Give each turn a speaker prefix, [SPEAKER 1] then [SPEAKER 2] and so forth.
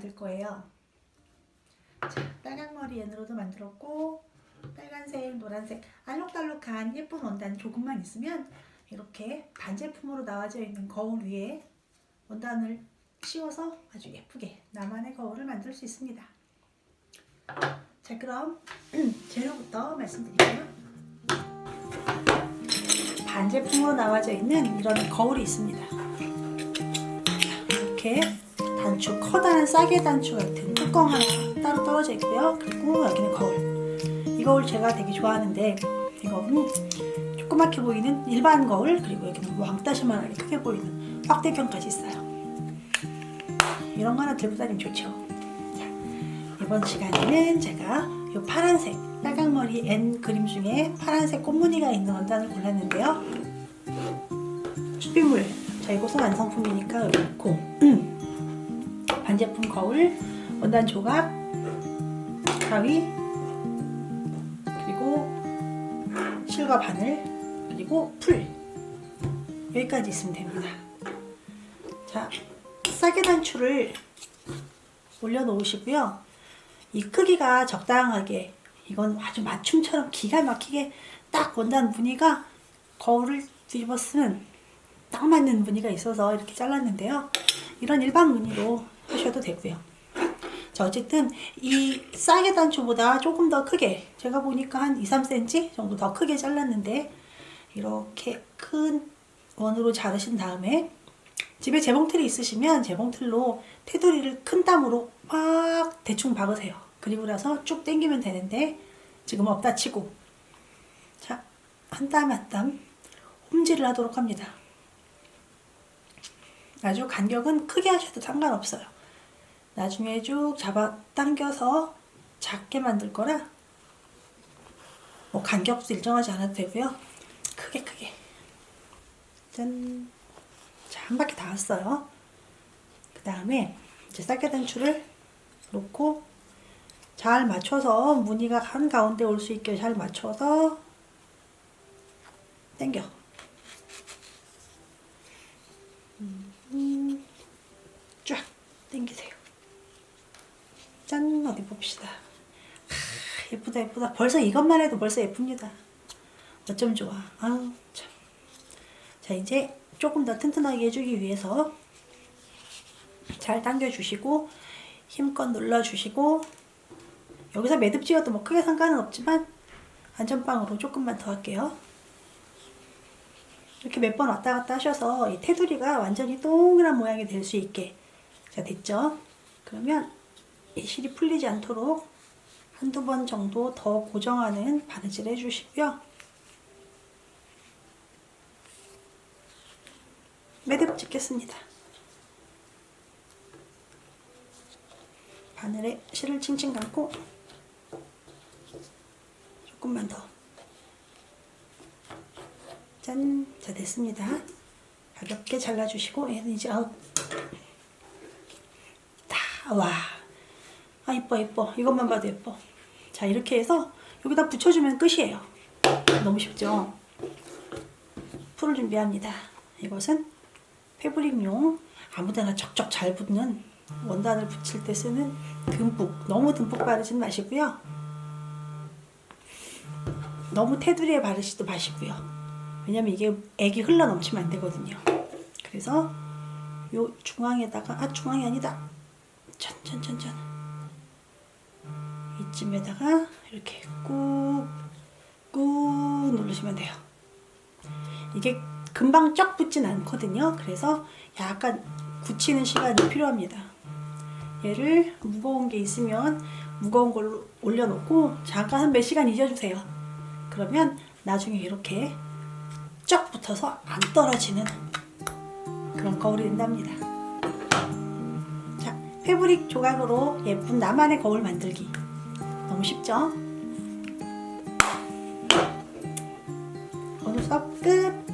[SPEAKER 1] 만들 거예요. 자, 빨강머리 N으로도 만들었고 빨간색, 노란색 알록달록한 예쁜 원단 조금만 있으면 이렇게 반제품으로 나와져 있는 거울 위에 원단을 씌워서 아주 예쁘게 나만의 거울을 만들 수 있습니다. 자, 그럼 재료부터 말씀드릴게요. 반제품으로 나와져 있는 이런 거울이 있습니다. 이렇게 단추, 커다란 싸개 단추 같은 뚜껑 하나 따로 떨어져 있고요. 그리고 여기는 거울. 이 거울 제가 되게 좋아하는데 이 거울은 조그맣게 보이는 일반 거울, 그리고 여기는 왕따시만하게 크게 보이는 확대경까지 있어요. 이런 거 하나 들고 다니면 좋죠. 자, 이번 시간에는 제가 이 파란색 빨강머리 N 그림 중에 파란색 꽃무늬가 있는 원단을 골랐는데요. 수비물, 자, 이것은 완성품이니까 여기 있고 반제품 거울, 원단 조각, 가위, 그리고 실과 바늘, 그리고 풀, 여기까지 있으면 됩니다. 자, 싸개 단추를 올려놓으시고요. 이 크기가 적당하게, 이건 아주 맞춤처럼 기가 막히게 딱 원단 무늬가 거울을 뒤집어 쓰는 딱 맞는 무늬가 있어서 이렇게 잘랐는데요. 이런 일반 무늬로 하셔도 되고요. 자, 어쨌든 이 싸개 단추보다 조금 더 크게, 제가 보니까 한 2-3cm 정도 더 크게 잘랐는데 이렇게 큰 원으로 자르신 다음에 집에 재봉틀이 있으시면 재봉틀로 테두리를 큰 땀으로 막 대충 박으세요. 그리고 나서 쭉 당기면 되는데 지금 없다 치고, 자, 한 땀 한 땀 홈질을 하도록 합니다. 아주 간격은 크게 하셔도 상관없어요. 나중에 쭉 잡아 당겨서 작게 만들 거라 뭐 간격도 일정하지 않아도 되고요. 크게 짠. 자, 한 바퀴 다 왔어요. 그 다음에 이제 싸개 단추를 놓고 잘 맞춰서 무늬가 한가운데 올 수 있게 잘 맞춰서 당겨. 쫙 당기세요. 짠, 어디 봅시다. 예쁘다 예쁘다. 벌써 이것만 해도 벌써 예쁩니다. 어쩜 좋아. 아우 참. 자, 이제 조금 더 튼튼하게 해주기 위해서 잘 당겨주시고 힘껏 눌러주시고, 여기서 매듭 지어도 뭐 크게 상관은 없지만 안전빵으로 조금만 더 할게요. 이렇게 몇 번 왔다 갔다 하셔서 이 테두리가 완전히 동그란 모양이 될 수 있게. 자, 됐죠? 그러면 이 실이 풀리지 않도록 한두 번 정도 더 고정하는 바느질 해주시고요. 매듭 짓겠습니다. 바늘에 실을 칭칭 감고 조금만 더. 짠! 자, 됐습니다. 가볍게 잘라주시고, 얘는 이제 아웃. 다, 와. 아, 이뻐. 이것만 봐도 예뻐. 자, 이렇게 해서 여기다 붙여주면 끝이에요. 너무 쉽죠? 풀을 준비합니다. 이것은 패브릭용, 아무데나 척척 잘 붙는 원단을 붙일 때 쓰는 듬뿍, 너무 듬뿍 바르진 마시고요. 너무 테두리에 바르시도 마시고요. 왜냐면 이게 액이 흘러 넘치면 안 되거든요. 그래서 요 중앙에다가, 중앙이 아니다. 짠. 이쯤에다가 이렇게 꾹 누르시면 돼요. 이게 금방 쫙 붙진 않거든요. 그래서 약간 굳히는 시간이 필요합니다. 얘를 무거운 게 있으면 무거운 걸로 올려놓고 잠깐 한 몇 시간 잊어주세요. 그러면 나중에 이렇게 쫙 붙어서 안 떨어지는 그런 거울이 된답니다. 자, 패브릭 조각으로 예쁜 나만의 거울 만들기. 너무 쉽죠? 오늘 수업 끝!